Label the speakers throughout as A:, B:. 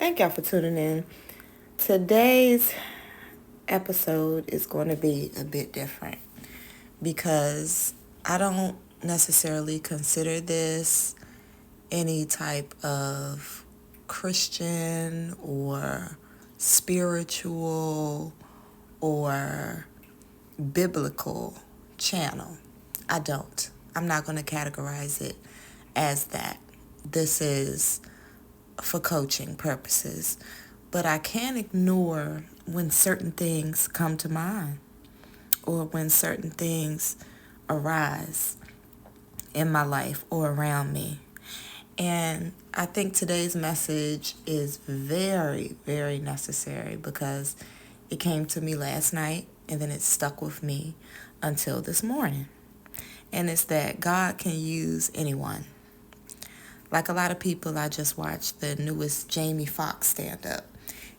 A: Thank y'all for tuning in. Today's episode is going to be a bit different because I don't necessarily consider this any type of Christian or spiritual or biblical channel. I don't. I'm not going to categorize it as that. This is for coaching purposes. But I can't ignore when certain things come to mind or when certain things arise in my life or around me. And I think today's message is very, very necessary because it came to me last night and then it stuck with me until this morning. And it's that God can use anyone. Like a lot of people, I just watched the newest Jamie Foxx stand-up.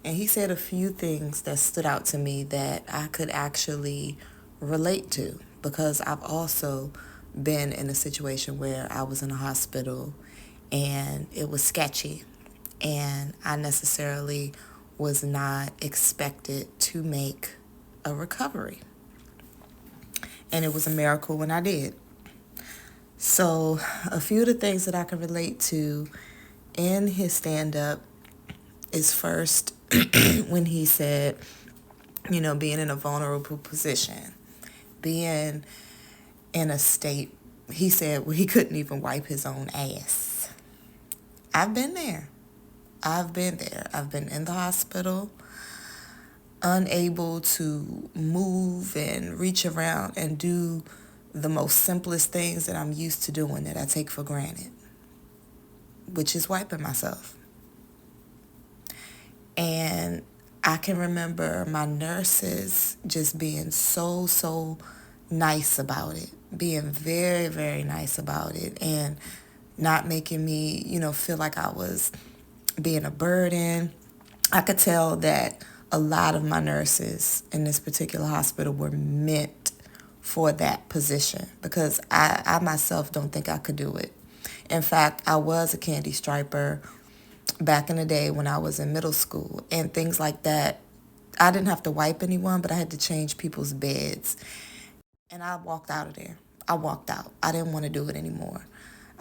A: And he said a few things that stood out to me that I could actually relate to because I've also been in a situation where I was in a hospital and it was sketchy. And I necessarily was not expected to make a recovery. And it was a miracle when I did. So a few of the things that I can relate to in his stand-up is first when he said, being in a vulnerable position, being in a state, he said, he couldn't even wipe his own ass. I've been there. I've been in the hospital, unable to move and reach around and do the most simplest things that I'm used to doing that I take for granted, which is wiping myself. And I can remember my nurses just being so nice about it, being very, very nice about it, and not making me, feel like I was being a burden. I could tell that a lot of my nurses in this particular hospital were meant for that position because I myself don't think I could do it. In fact, I was a candy striper back in the day when I was in middle school and things like that. I didn't have to wipe anyone, but I had to change people's beds. And I walked out of there. I walked out. I didn't want to do it anymore.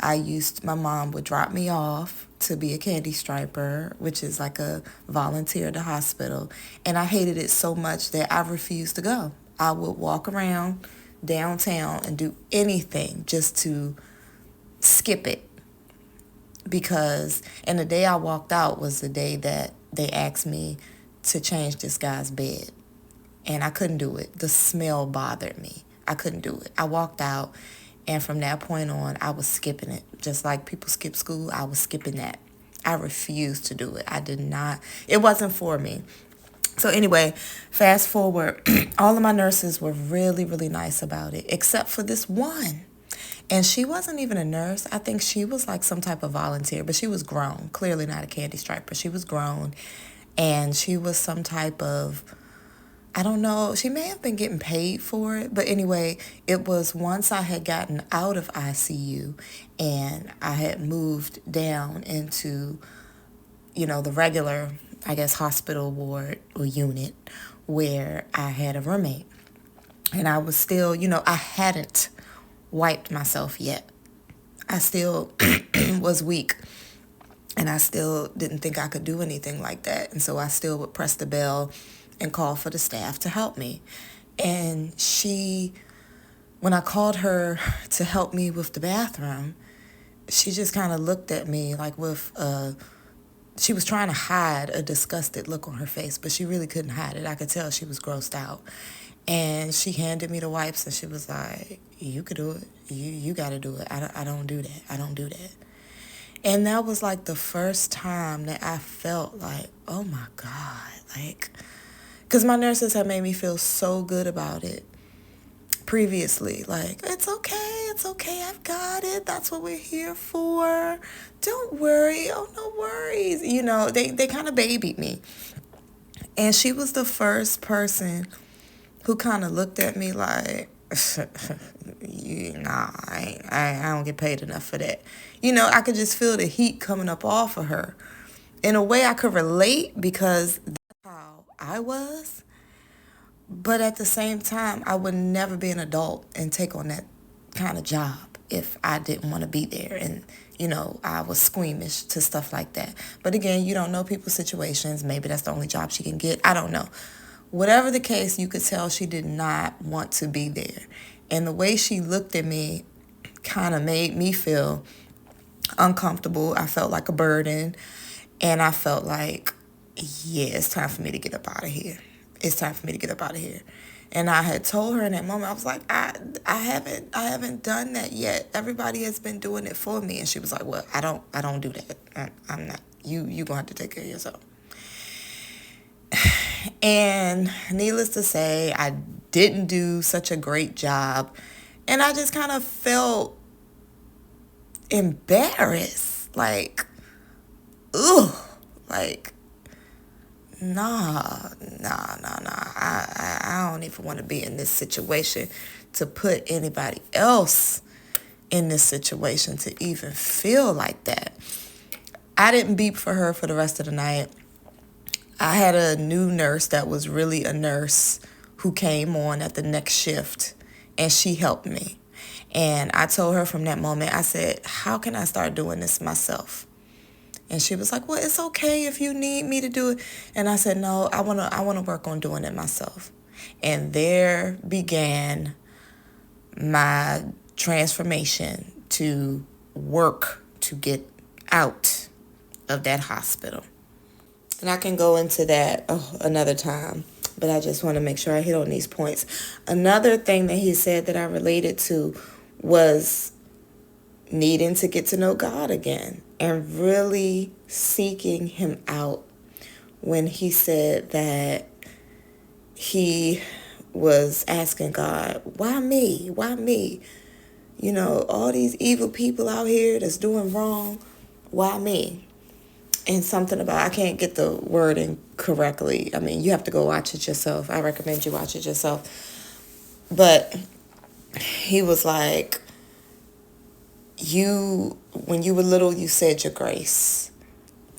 A: My mom would drop me off to be a candy striper, which is like a volunteer at the hospital. And I hated it so much that I refused to go. I would walk around downtown and do anything just to skip it. And the day I walked out was the day that they asked me to change this guy's bed. And I couldn't do it. The smell bothered me. I couldn't do it. I walked out, and from that point on, I was skipping it. Just like people skip school, I was skipping that. I refused to do it. I did not. It wasn't for me. So anyway, fast forward, all of my nurses were really, really nice about it, except for this one. And she wasn't even a nurse. I think she was like some type of volunteer, but she was grown. Clearly not a candy striper. She was grown, and she was some type of, I don't know, she may have been getting paid for it. But anyway, it was once I had gotten out of ICU and I had moved down into, the regular, I guess, hospital ward or unit where I had a roommate. And I was still, I hadn't wiped myself yet. I still was weak. And I still didn't think I could do anything like that. And so I still would press the bell and call for the staff to help me. And when I called her to help me with the bathroom, she just kind of looked at me like she was trying to hide a disgusted look on her face, but she really couldn't hide it. I could tell she was grossed out. And she handed me the wipes and she was like, you could do it. You got to do it. I don't do that. I don't do that. And that was like the first time that I felt like, oh my God, because my nurses had made me feel so good about it previously. Like, it's okay, I've got it. That's what we're here for. Don't worry. Oh, no worries. They kind of babied me. And she was the first person who kind of looked at me like, I don't get paid enough for that. I could just feel the heat coming up off of her. in a way I could relate because that's how I was. But at the same time, I would never be an adult and take on that kind of job if I didn't want to be there and, I was squeamish to stuff like that. But again, you don't know people's situations. Maybe that's the only job she can get. I don't know. Whatever the case, you could tell she did not want to be there. And the way she looked at me kind of made me feel uncomfortable. I felt like a burden. And I felt like, yeah, it's time for me to get up out of here. It's time for me to get up out of here. And I had told her in that moment, I was like, I haven't done that yet. Everybody has been doing it for me. And she was like, well, I don't do that. I'm not. You gonna have to take care of yourself. And needless to say, I didn't do such a great job. And I just kind of felt embarrassed. Like, ugh. Like, nah. I don't even want to be in this situation to put anybody else in this situation to even feel like that. I didn't beep for her for the rest of the night. I had a new nurse that was really a nurse who came on at the next shift, and she helped me. And I told her from that moment, I said, how can I start doing this myself? And she was like, well, it's okay if you need me to do it. And I said, no, I wanna work on doing it myself. And there began my transformation to work to get out of that hospital. And I can go into that another time, but I just want to make sure I hit on these points. Another thing that he said that I related to was needing to get to know God again and really seeking him out when he said that he was asking God, why me? Why me? All these evil people out here that's doing wrong. Why me? And something about, I can't get the wording correctly. I mean, you have to go watch it yourself. I recommend you watch it yourself. But he was like, when you were little, you said your grace.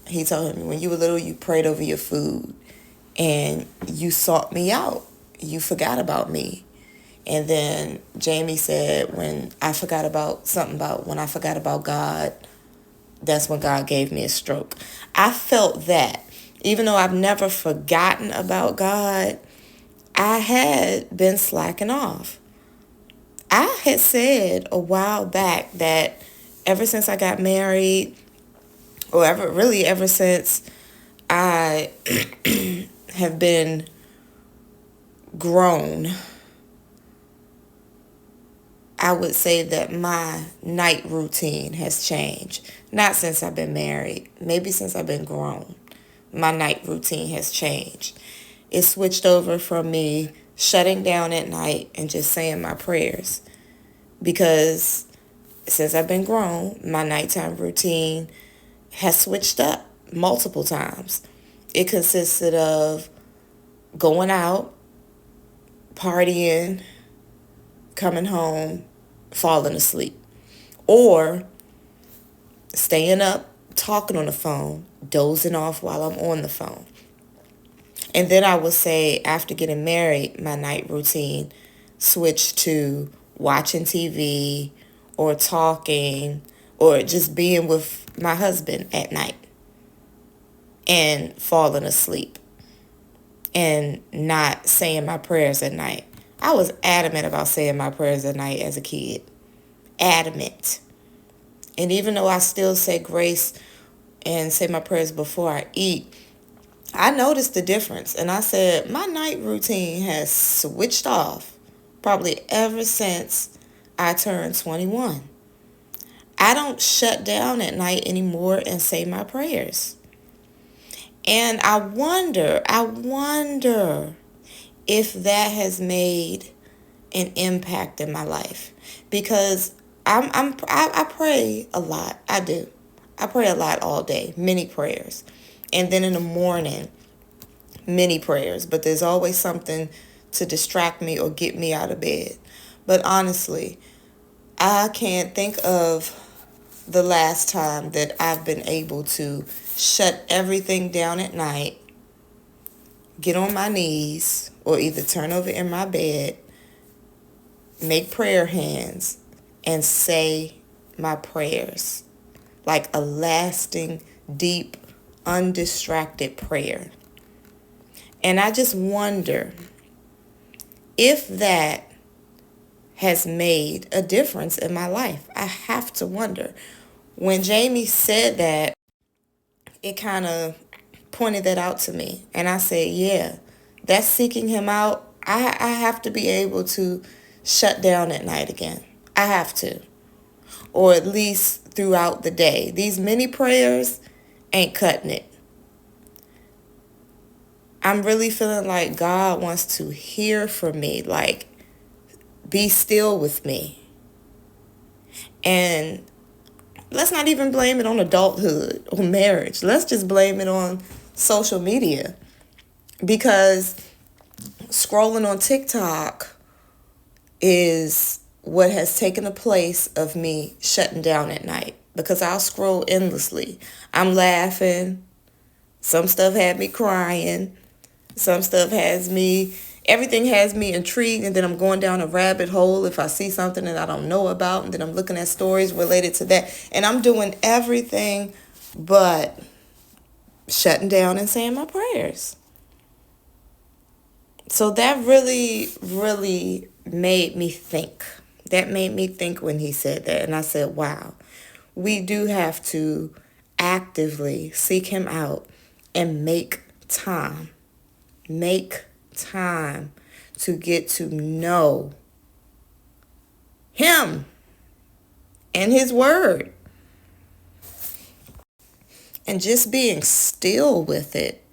A: He told him, when you were little, you prayed over your food. And you sought me out. You forgot about me. And then Jamie said, when I forgot about God, that's when God gave me a stroke. I felt that. Even though I've never forgotten about God, I had been slacking off. I had said a while back that ever since I got married, or ever since I have been grown, I would say that my night routine has changed. Not since I've been married, maybe since I've been grown. My night routine has changed. It switched over from me shutting down at night and just saying my prayers. Because since I've been grown, my nighttime routine has switched up multiple times. It consisted of going out, partying, coming home, falling asleep, or staying up, talking on the phone, dozing off while I'm on the phone. And then I would say after getting married, my night routine switched to watching TV or talking or just being with my husband at night and falling asleep and not saying my prayers at night. I was adamant about saying my prayers at night as a kid. Adamant. And even though I still say grace and say my prayers before I eat, I noticed the difference. And I said, my night routine has switched off probably ever since I turned 21. I don't shut down at night anymore and say my prayers. And I wonder if that has made an impact in my life, because I pray a lot. I do. I pray a lot all day, many prayers, and then in the morning, many prayers. But there's always something to distract me or get me out of bed. But honestly, I can't think of the last time that I've been able to shut everything down at night, get on my knees, or either turn over in my bed, make prayer hands, and say my prayers. Like a lasting, deep, undistracted prayer. And I just wonder if that has made a difference in my life. I have to wonder. When Jamie said that, it kind of pointed that out to me. And I said, yeah, that's seeking him out. I have to be able to shut down at night again. I have to. Or at least throughout the day. These mini prayers ain't cutting it. I'm really feeling like God wants to hear from me. Like, be still with me. And let's not even blame it on adulthood or marriage. Let's just blame it on social media. Because scrolling on TikTok is what has taken the place of me shutting down at night. Because I'll scroll endlessly. I'm laughing. Some stuff had me crying. Some stuff everything has me intrigued, and then I'm going down a rabbit hole if I see something that I don't know about, and then I'm looking at stories related to that, and I'm doing everything but shutting down and saying my prayers. So that really, really made me think. That made me think when he said that, and I said, wow, we do have to actively seek him out and make time. Make time to get to know him and his word. And just being still with it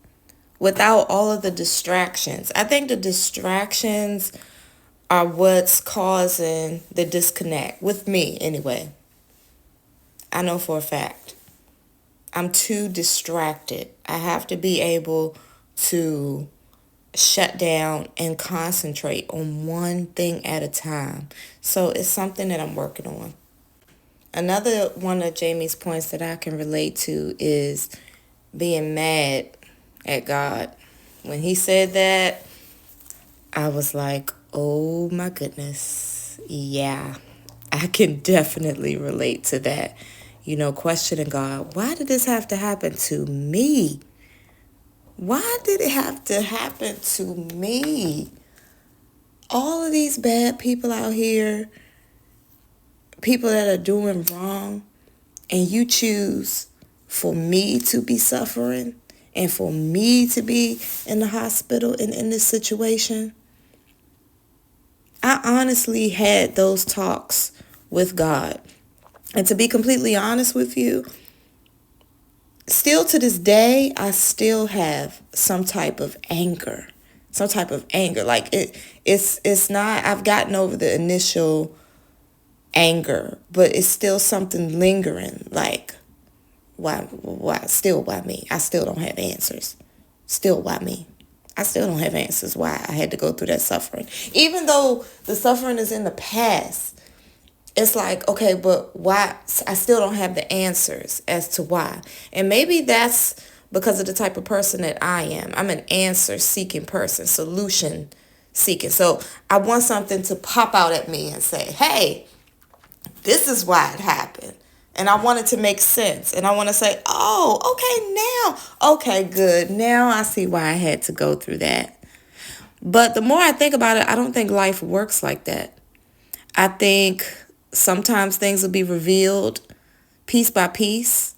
A: without all of the distractions. I think the distractions are what's causing the disconnect. With me, anyway. I know for a fact. I'm too distracted. I have to be able to shut down and concentrate on one thing at a time. So it's something that I'm working on. Another one of Jamie's points that I can relate to is being mad at God. When he said that, I was like, oh my goodness. Yeah, I can definitely relate to that. Questioning God, why did this have to happen to me? Why did it have to happen to me? All of these bad people out here, people that are doing wrong, and you choose for me to be suffering and for me to be in the hospital and in this situation. I honestly had those talks with God. And to be completely honest with you, still to this day, I still have some type of anger. Like it's not, I've gotten over the initial anger, but it's still something lingering. Like, why me? I still don't have answers. Still, why me? I still don't have answers why I had to go through that suffering. Even though the suffering is in the past, it's like, okay, but why? I still don't have the answers as to why. And maybe that's because of the type of person that I am. I'm an answer-seeking person, solution-seeking. So I want something to pop out at me and say, hey, this is why it happened. And I want it to make sense. And I want to say, okay, good. Now I see why I had to go through that. But the more I think about it, I don't think life works like that. I think sometimes things will be revealed piece by piece.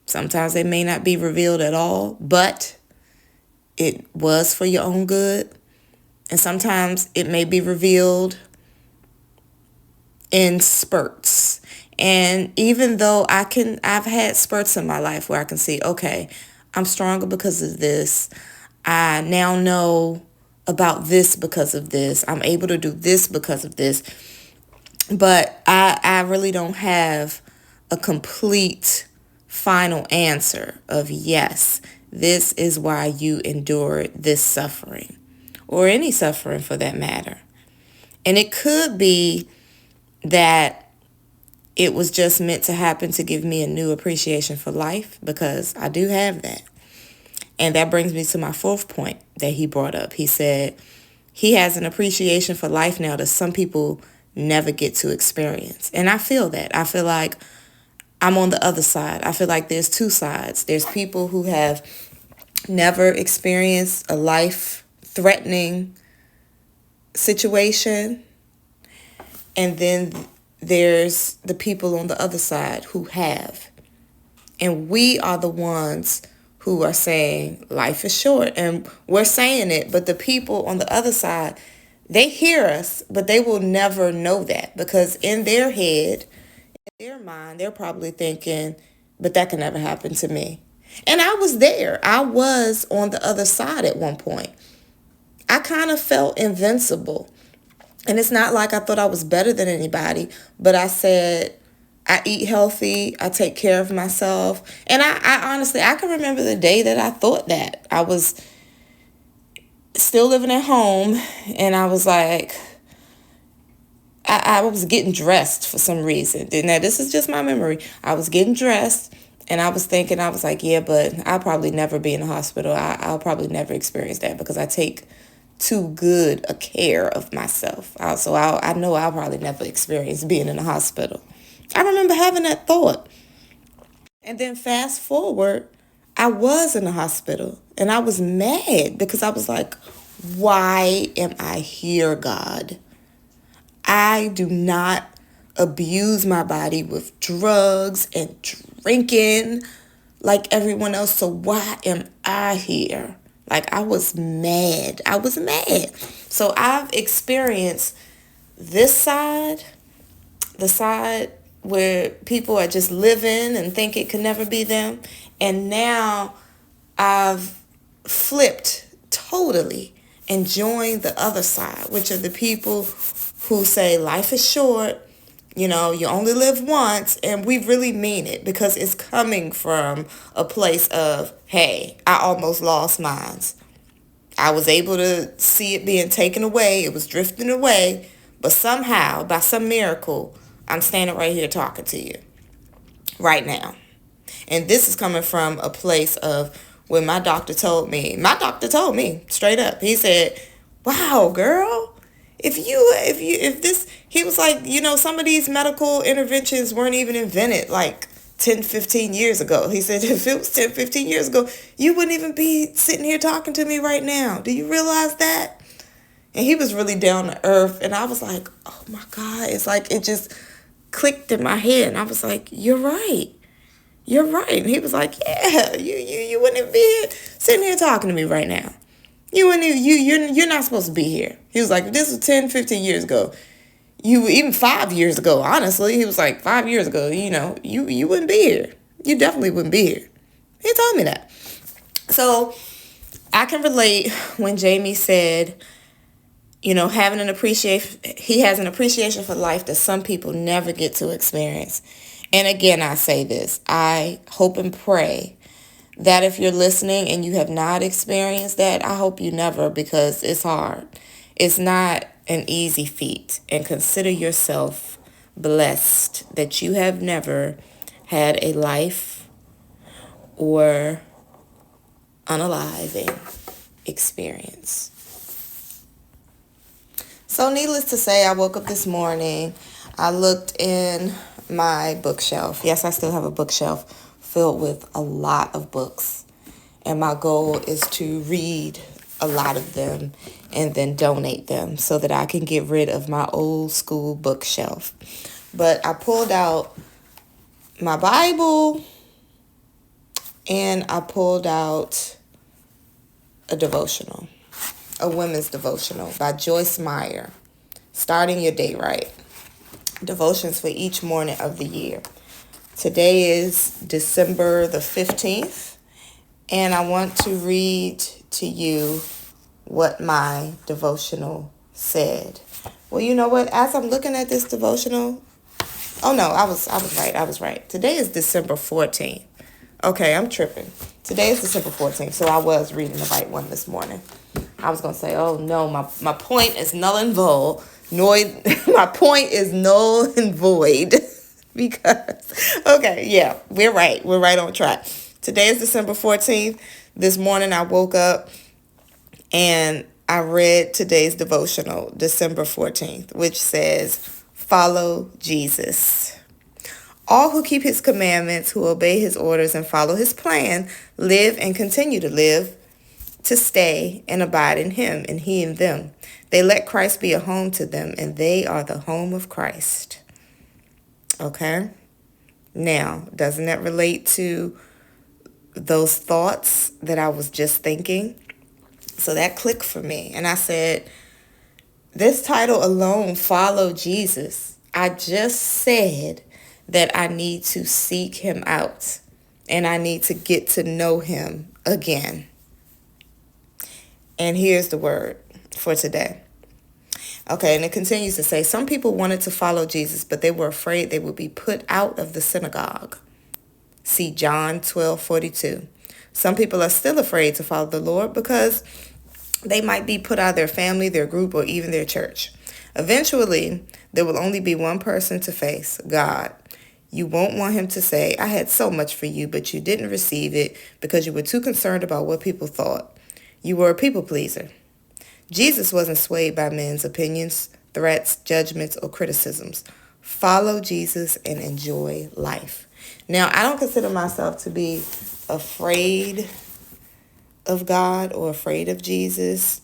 A: Sometimes they may not be revealed at all, but it was for your own good. And sometimes it may be revealed in spurts. And even though I've had spurts in my life where I can see, okay, I'm stronger because of this. I now know about this because of this. I'm able to do this because of this. But I really don't have a complete final answer of yes, this is why you endured this suffering, or any suffering for that matter. And it could be that it was just meant to happen to give me a new appreciation for life, because I do have that. And that brings me to my fourth point that he brought up. He said he has an appreciation for life now that some people never get to experience. And I feel that. I feel like I'm on the other side. I feel like there's two sides. There's people who have never experienced a life-threatening situation. And then there's the people on the other side who have. And we are the ones who are saying life is short. And we're saying it, but the people on the other side, they hear us, but they will never know that, because in their head, in their mind, they're probably thinking, but that can never happen to me. And I was there. I was on the other side at one point. I kind of felt invincible. And it's not like I thought I was better than anybody, but I said, I eat healthy, I take care of myself. And I honestly, I can remember the day that I thought that. I was still living at home, and I was like, I was getting dressed for some reason. Now, this is just my memory. I was getting dressed, and I was thinking, I was like, yeah, but I'll probably never be in the hospital. I'll probably never experience that, because I take too good a care of myself. So I know I'll probably never experience being in the hospital. I remember having that thought. And then fast forward, I was in the hospital, and I was mad, because I was like, why am I here, God? I do not abuse my body with drugs and drinking like everyone else. So why am I here? Like, I was mad. I was mad. So I've experienced this side, the side where people are just living and think it could never be them. And now I've flipped totally and joined the other side, which are the people who say life is short, you only live once, and we really mean it, because it's coming from a place of, hey, I almost lost mine. I was able to see it being taken away. It was drifting away, but somehow, by some miracle, I'm standing right here talking to you right now. And this is coming from a place of when my doctor told me straight up, he said, wow, girl, he was like, some of these medical interventions weren't even invented like 10, 15 years ago. He said, if it was 10, 15 years ago, you wouldn't even be sitting here talking to me right now. Do you realize that? And he was really down to earth. And I was like, oh my God. It's like it just clicked in my head. And I was like, you're right. You're right. And he was like, yeah, you wouldn't even be sitting here talking to me right now. You're not supposed to be here. He was like, if this was 10, 15 years ago, even 5 years ago, honestly, he was like, 5 years ago, you wouldn't be here. You definitely wouldn't be here. He told me that. So I can relate when Jamie said, having he has an appreciation for life that some people never get to experience. And again, I say this, I hope and pray that if you're listening and you have not experienced that, I hope you never, because it's hard. It's not an easy feat. And consider yourself blessed that you have never had a life or unaliving experience. So needless to say, I woke up this morning. I looked in my bookshelf. Yes, I still have a bookshelf filled with a lot of books. And my goal is to read a lot of them and then donate them so that I can get rid of my old school bookshelf. But I pulled out my Bible and I pulled out a devotional, a women's devotional by Joyce Meyer, Starting Your Day Right. Devotions for each morning of the year. Today is December the 15th, and I want to read to you what my devotional said. Well, you know what? As I'm looking at this devotional, oh no, I was right. Today is December 14th. Okay, I'm tripping. Today is December 14th, so I was reading the right one this morning. I was going to say, oh no, my point is null and void. My point is null and void. Because, okay, yeah, we're right. We're right on track. Today is December 14th. This morning I woke up and I read today's devotional, December 14th, which says, "Follow Jesus. All who keep his commandments, who obey his orders and follow his plan, live and continue to live, to stay and abide in him and he in them. They let Christ be a home to them, and they are the home of Christ." Okay? Now, doesn't that relate to those thoughts that I was just thinking? So that clicked for me. And I said, this title alone, Follow Jesus. I just said that I need to seek him out and I need to get to know him again. And here's the word for today. Okay, and it continues to say, some people wanted to follow Jesus, but they were afraid they would be put out of the synagogue. See John 12:42. Some people are still afraid to follow the Lord because they might be put out of their family, their group, or even their church. Eventually, there will only be one person to face, God. You won't want him to say, I had so much for you, but you didn't receive it because you were too concerned about what people thought. You were a people pleaser. Jesus wasn't swayed by men's opinions, threats, judgments, or criticisms. Follow Jesus and enjoy life. Now, I don't consider myself to be afraid of God or afraid of Jesus,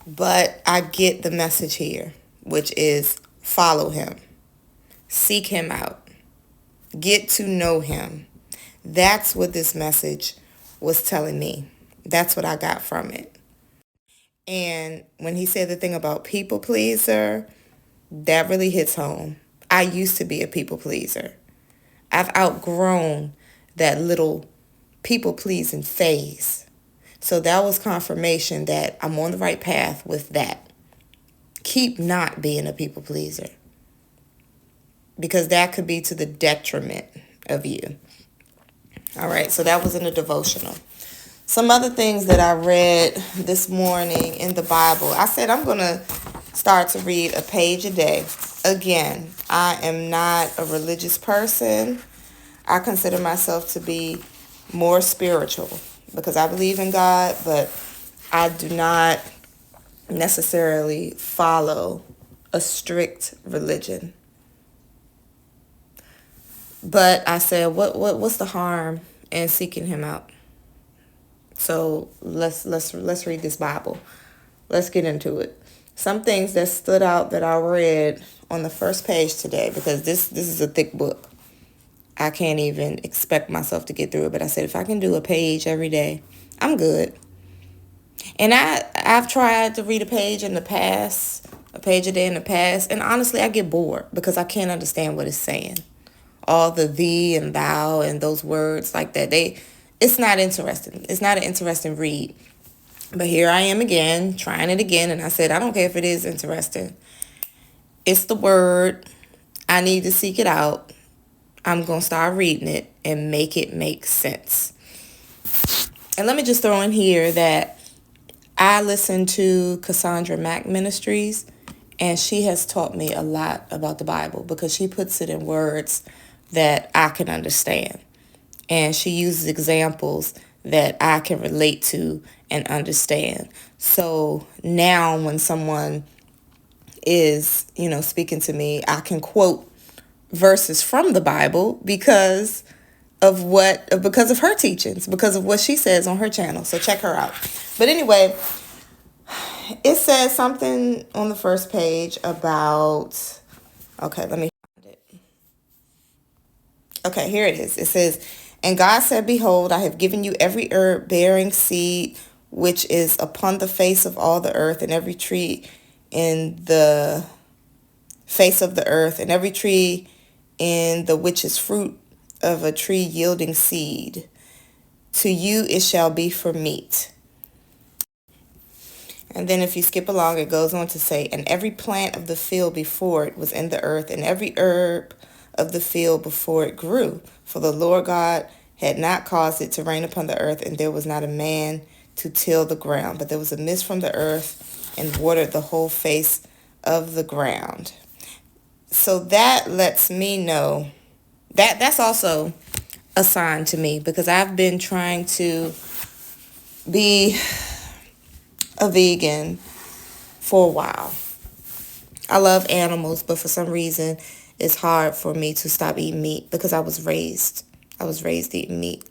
A: but I get the message here, which is follow him, seek him out, get to know him. That's what this message was telling me. That's what I got from it. And when he said the thing about people pleaser, that really hits home. I used to be a people pleaser. I've outgrown that little people pleasing phase. So that was confirmation that I'm on the right path with that. Keep not being a people pleaser, because that could be to the detriment of you. All right, so that was in a devotional. Some other things that I read this morning in the Bible. I said I'm going to start to read a page a day. Again, I am not a religious person. I consider myself to be more spiritual because I believe in God, but I do not necessarily follow a strict religion. But I said, what's the harm in seeking him out? So let's read this Bible. Let's get into it. Some things that stood out that I read on the first page today, because this is a thick book. I can't even expect myself to get through it. But I said, if I can do a page every day, I'm good. And I've tried to read a page in the past, a page a day in the past. And honestly, I get bored because I can't understand what it's saying. All the thee and thou and those words like that, it's not interesting. It's not an interesting read. But here I am again, trying it again. And I said, I don't care if it is interesting. It's the word. I need to seek it out. I'm going to start reading it and make it make sense. And let me just throw in here that I listen to Cassandra Mack Ministries, and she has taught me a lot about the Bible because she puts it in words that I can understand. And she uses examples that I can relate to and understand. So now when someone is, speaking to me, I can quote verses from the Bible because of her teachings, because of what she says on her channel. So check her out. But anyway, it says something on the first page about, okay, let me find it. Okay, here it is. It says, and God said, behold, I have given you every herb bearing seed, which is upon the face of all the earth, and every tree in the face of the earth, and every tree in the which is fruit of a tree yielding seed. To you it shall be for meat. And then if you skip along, it goes on to say, and every plant of the field before it was in the earth, and every herb of the field before it grew. For the Lord God had not caused it to rain upon the earth, and there was not a man to till the ground. But there was a mist from the earth and watered the whole face of the ground. So that lets me know that that's also a sign to me, because I've been trying to be a vegan for a while. I love animals, but for some reason it's hard for me to stop eating meat because I was raised eating meat.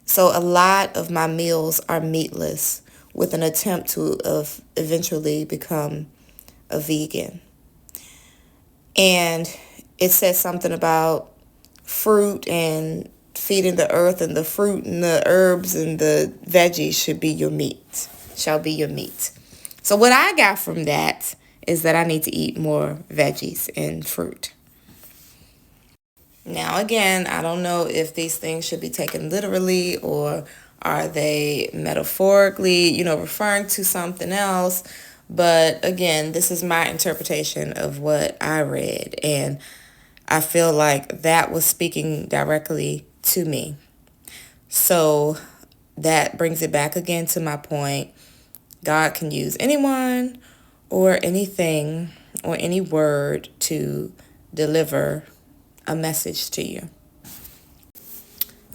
A: So a lot of my meals are meatless with an attempt to eventually become a vegan. And it says something about fruit and feeding the earth, and the fruit and the herbs and the veggies shall be your meat. So what I got from that is that I need to eat more veggies and fruit. Now, again, I don't know if these things should be taken literally, or are they metaphorically, referring to something else. But again, this is my interpretation of what I read, and I feel like that was speaking directly to me. So that brings it back again to my point. God can use anyone or anything or any word to deliver a message to you.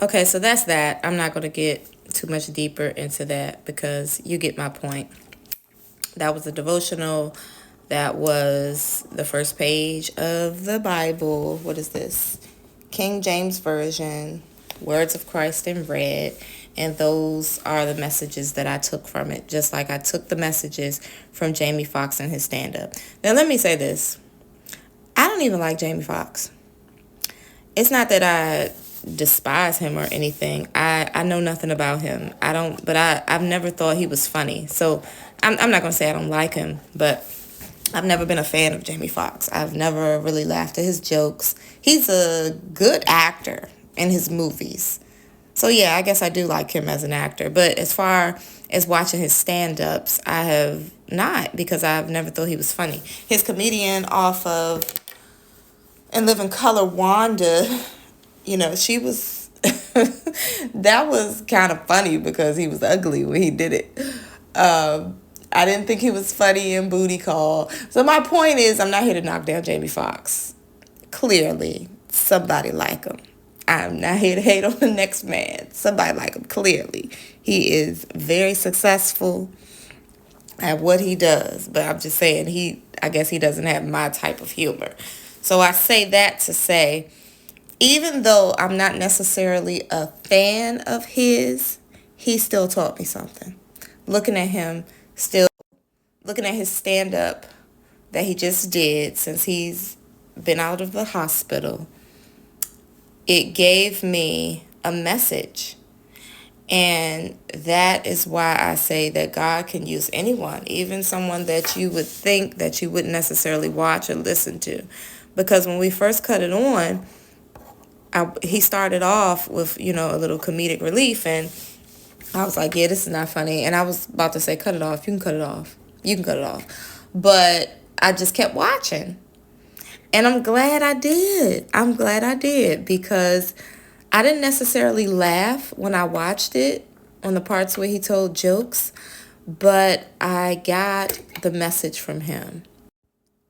A: Okay, so that's that. I'm not going to get too much deeper into that because you get my point. That was a devotional. That was the first page of the Bible. What is this? King James Version, Words of Christ in red. And those are the messages that I took from it, just like I took the messages from Jamie Foxx and his stand-up. Now, let me say this. I don't even like Jamie Foxx. It's not that I despise him or anything. I know nothing about him. I've never thought he was funny. So I'm not going to say I don't like him, but I've never been a fan of Jamie Foxx. I've never really laughed at his jokes. He's a good actor in his movies. So yeah, I guess I do like him as an actor. But as far as watching his stand-ups, I have not, because I've never thought he was funny. His comedian off of In Living Color, Wanda, she was, that was kind of funny because he was ugly when he did it. I didn't think he was funny in Booty Call. So my point is, I'm not here to knock down Jamie Foxx. Clearly, somebody like him. I'm not here to hate on the next man. Somebody like him, clearly. He is very successful at what he does. But I'm just saying, I guess he doesn't have my type of humor. So I say that to say, even though I'm not necessarily a fan of his, he still taught me something. Looking at his stand-up that he just did since he's been out of the hospital, it gave me a message. And that is why I say that God can use anyone, even someone that you would think that you wouldn't necessarily watch or listen to. Because when we first cut it on, he started off with, a little comedic relief, and I was like, yeah, this is not funny. And I was about to say, cut it off. You can cut it off. You can cut it off. But I just kept watching. And I'm glad I did. Because I didn't necessarily laugh when I watched it on the parts where he told jokes. But I got the message from him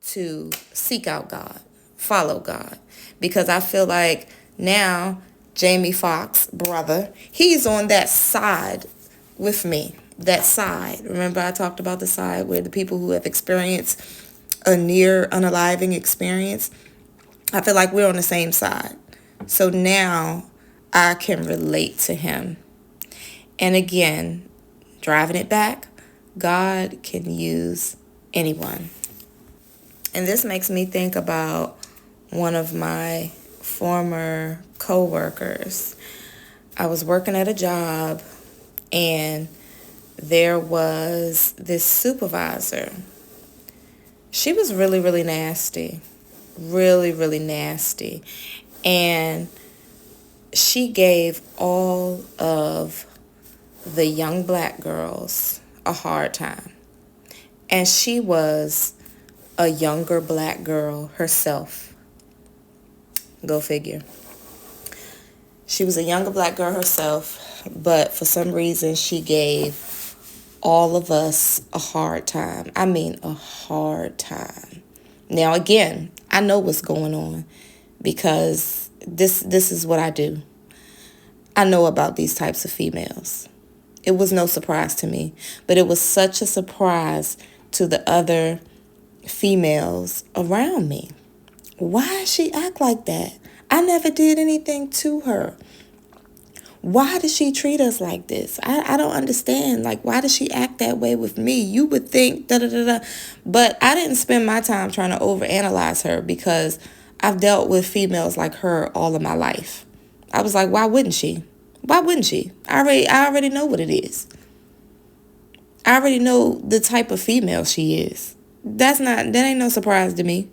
A: to seek out God, follow God. Because I feel like now Jamie Foxx, brother, he's on that side with me. That side. Remember I talked about the side where the people who have experienced a near unaliving experience, I feel like we're on the same side. So now I can relate to him. And again, driving it back, God can use anyone. And this makes me think about one of my former co-workers. I was working at a job, and there was this supervisor. She was really, really nasty. Really, really nasty. And she gave all of the young black girls a hard time. And she was a younger black girl herself. Go figure. She was a younger black girl herself, but for some reason she gave all of us a hard time. I mean, a hard time. Now, again, I know what's going on because this is what I do. I know about these types of females. It was no surprise to me, but it was such a surprise to the other females around me. Why does she act like that? I never did anything to her. Why does she treat us like this? I don't understand. Like, why does she act that way with me? You would think da da da da. But I didn't spend my time trying to overanalyze her because I've dealt with females like her all of my life. I was like, why wouldn't she? Why wouldn't she? I already know what it is. I already know the type of female she is. That ain't no surprise to me.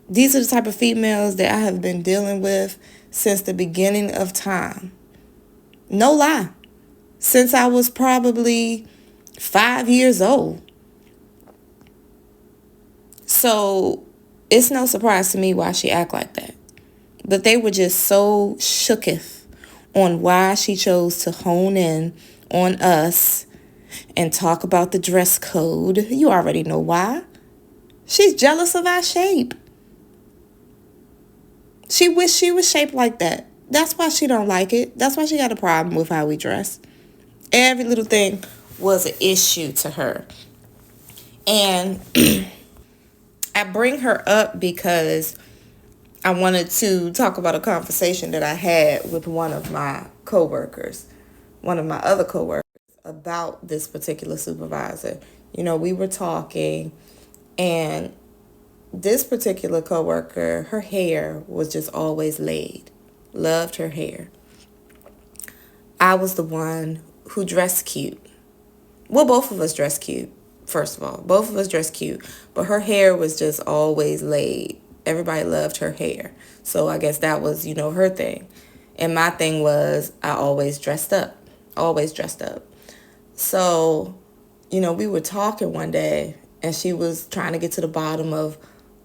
A: These are the type of females that I have been dealing with since the beginning of time. No lie. Since I was probably 5 years old. So it's no surprise to me why she act like that. But they were just so shooketh on why she chose to hone in on us and talk about the dress code. You already know why. She's jealous of our shape. She wished she was shaped like that. That's why she don't like it. That's why she got a problem with how we dress. Every little thing was an issue to her. And I bring her up because I wanted to talk about a conversation that I had with one of my coworkers, one of my other coworkers, about this particular supervisor. You know, we were talking, and this particular coworker, her hair was just always laid. Loved her hair. I was the one who dressed cute. Well, both of us dressed cute, first of all. Both of us dressed cute. But her hair was just always laid. Everybody loved her hair. So I guess that was, her thing. And my thing was I always dressed up. Always dressed up. So, we were talking one day, and she was trying to get to the bottom of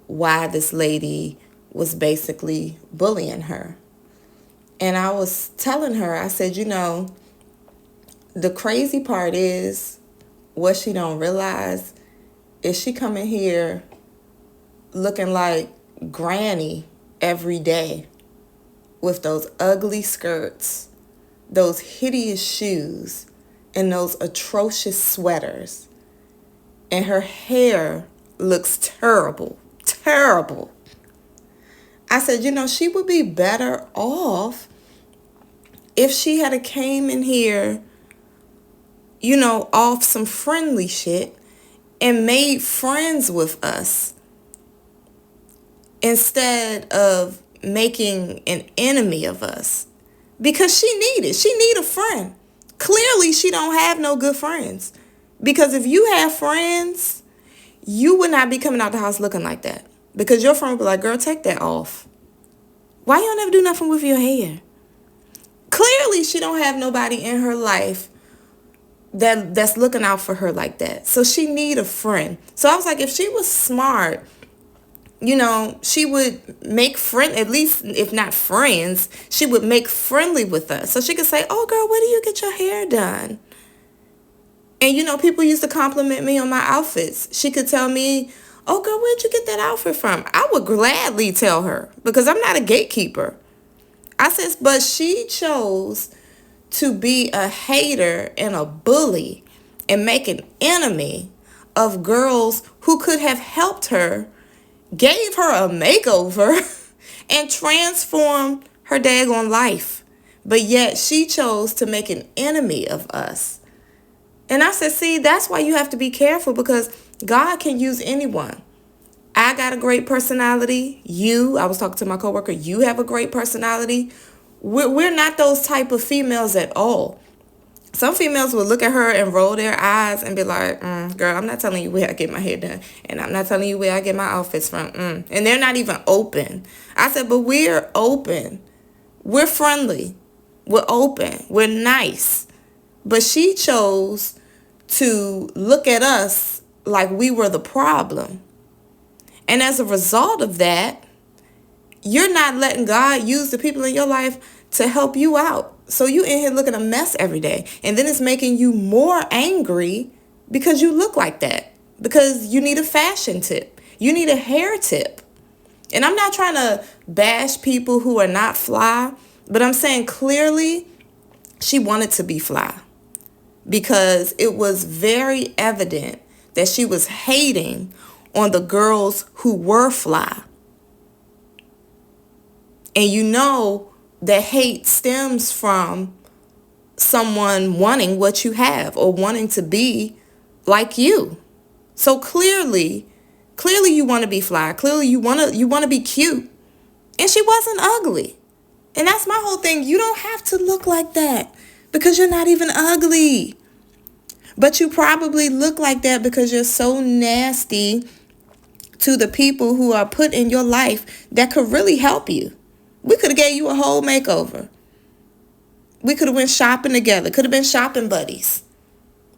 A: why this lady was basically bullying her. And I was telling her, I said, the crazy part is, what she don't realize is she coming here looking like Granny every day with those ugly skirts, those hideous shoes, and those atrocious sweaters. And her hair looks terrible. Terrible. I said, she would be better off if she had came in here, off some friendly shit and made friends with us instead of making an enemy of us. Because she need a friend. Clearly, she don't have no good friends. Because if you have friends, you would not be coming out the house looking like that. Because your friend would be like, girl, take that off. Why you don't ever do nothing with your hair? Clearly, she don't have nobody in her life that's looking out for her like that. So she need a friend. So I was like, if she was smart, she would make friend, at least if not friends, she would make friendly with us. So she could say, oh, girl, where do you get your hair done? And, people used to compliment me on my outfits. She could tell me, oh, girl, where'd you get that outfit from? I would gladly tell her because I'm not a gatekeeper. I says, but she chose to be a hater and a bully and make an enemy of girls who could have helped her, gave her a makeover, and transformed her daggone life. But yet she chose to make an enemy of us. And I said, see, that's why you have to be careful because God can use anyone. I got a great personality. I was talking to my coworker, you have a great personality. We're not those type of females at all. Some females will look at her and roll their eyes and be like, girl, I'm not telling you where I get my hair done. And I'm not telling you where I get my outfits from. And they're not even open. I said, but we're open. We're friendly. We're open. We're nice. But she chose to look at us like we were the problem. And as a result of that, you're not letting God use the people in your life to help you out. So you in here looking a mess every day. And then it's making you more angry because you look like that. Because you need a fashion tip. You need a hair tip. And I'm not trying to bash people who are not fly, but I'm saying clearly she wanted to be fly, because it was very evident that she was hating on the girls who were fly. And you know that hate stems from someone wanting what you have or wanting to be like you. So clearly you want to be fly. Clearly you want to be cute. And she wasn't ugly. And that's my whole thing. You don't have to look like that because you're not even ugly. But you probably look like that because you're so nasty to the people who are put in your life that could really help you. We could have gave you a whole makeover. We could have went shopping together. Could have been shopping buddies.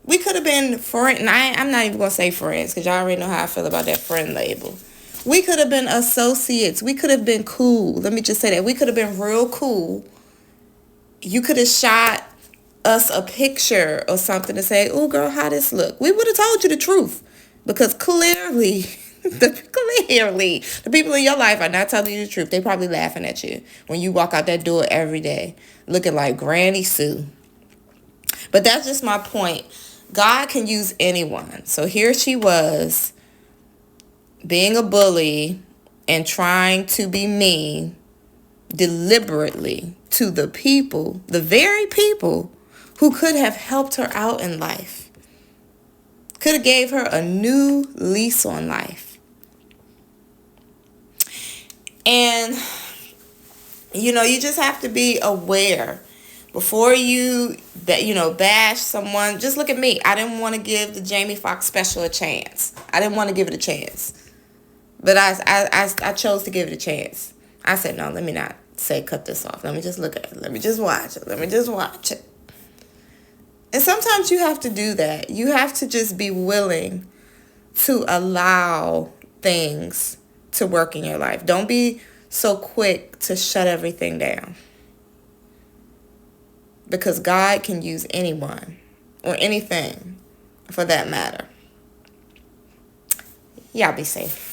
A: We could have been friends. I'm not even going to say friends because y'all already know how I feel about that friend label. We could have been associates. We could have been cool. Let me just say that. We could have been real cool. You could have shot us a picture or something to say, oh, girl, how this look? We would have told you the truth. Because clearly, the people in your life are not telling you the truth. They probably laughing at you when you walk out that door every day looking like Granny Sue. But that's just my point. God can use anyone. So here she was being a bully and trying to be mean deliberately to the people, the very people who could have helped her out in life. Could have gave her a new lease on life. And, you just have to be aware before you bash someone. Just look at me. I didn't want to give the Jamie Foxx special a chance. I didn't want to give it a chance. But I chose to give it a chance. I said, no, let me not say cut this off. Let me just look at it. Let me just watch it. And sometimes you have to do that. You have to just be willing to allow things to work in your life. Don't be so quick to shut everything down. Because God can use anyone or anything for that matter. Y'all be safe.